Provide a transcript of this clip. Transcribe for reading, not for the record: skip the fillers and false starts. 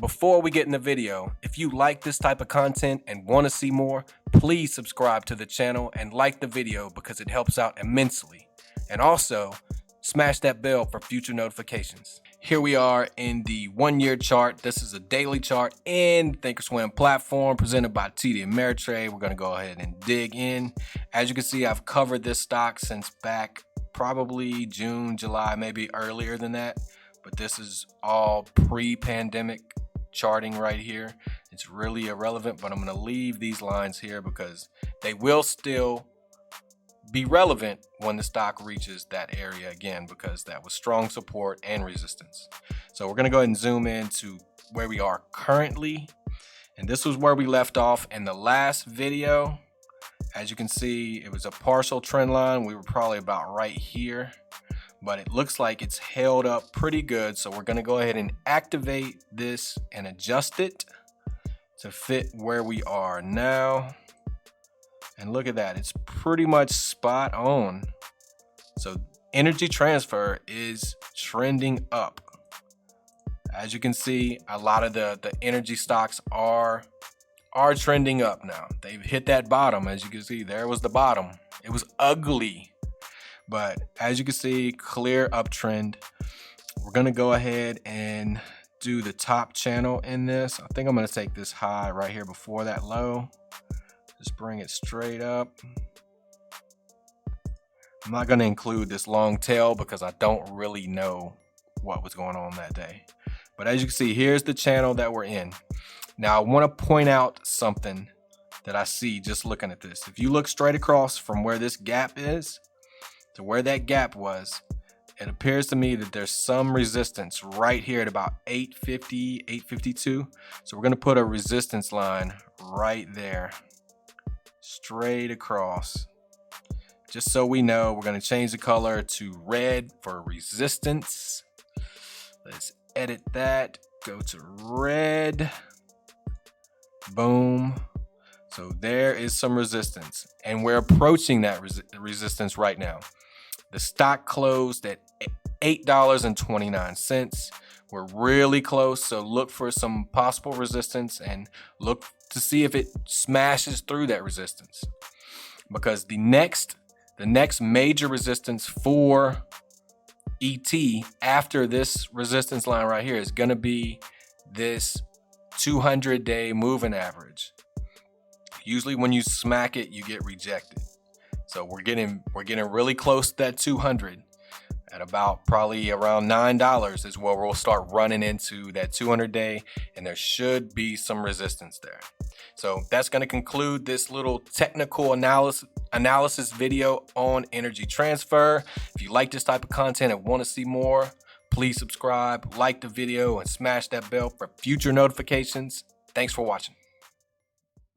before we get in the video, if you like this type of content and want to see more, please subscribe to the channel and like the video because it helps out immensely. And also, smash that bell for future notifications. Here we are in the 1 year chart. This is a daily chart in thinkorswim platform presented by TD Ameritrade. We're going to go ahead and dig in. As you can see, I've covered this stock since back probably June, July, maybe earlier than that. But this is all pre-pandemic charting right here. It's really irrelevant, but I'm going to leave these lines here because they will still be relevant when the stock reaches that area again, because that was strong support and resistance. So we're going to go ahead and zoom in to where we are currently. And this was where we left off in the last video. As you can see, it was a partial trend line. We were probably about right here, but it looks like it's held up pretty good. So we're going to go ahead and activate this and adjust it to fit where we are now. And look at that, it's pretty much spot on. So energy transfer is trending up. As you can see, a lot of the energy stocks are trending up now. They've hit that bottom. As you can see, there was the bottom. It was ugly, but as you can see, clear uptrend. We're gonna go ahead and do the top channel in this. I think I'm gonna take this high right here before that low. Just bring it straight up. I'm not going to include this long tail because I don't really know what was going on that day. But as you can see, here's the channel that we're in. Now, I want to point out something that I see just looking at this. If you look straight across from where this gap is to where that gap was, it appears to me that there's some resistance right here at about 850, 852. So we're going to put a resistance line right there, straight across, just so we know. We're going to change the color to red for resistance. Let's edit that, go to red, boom. So there is some resistance, and we're approaching that resistance right now. The stock closed at $8.29. We're really close, so look for some possible resistance and look to see if it smashes through that resistance, because the next major resistance for ET after this resistance line right here is going to be this 200-day moving average. Usually when you smack it, you get rejected. So we're getting really close to that 200. At about probably around $9 is where we'll start running into that 200-day, and there should be some resistance there. So that's going to conclude this little technical analysis video on energy transfer. If you like this type of content and want to see more, please subscribe, like the video, and smash that bell for future notifications. Thanks for watching.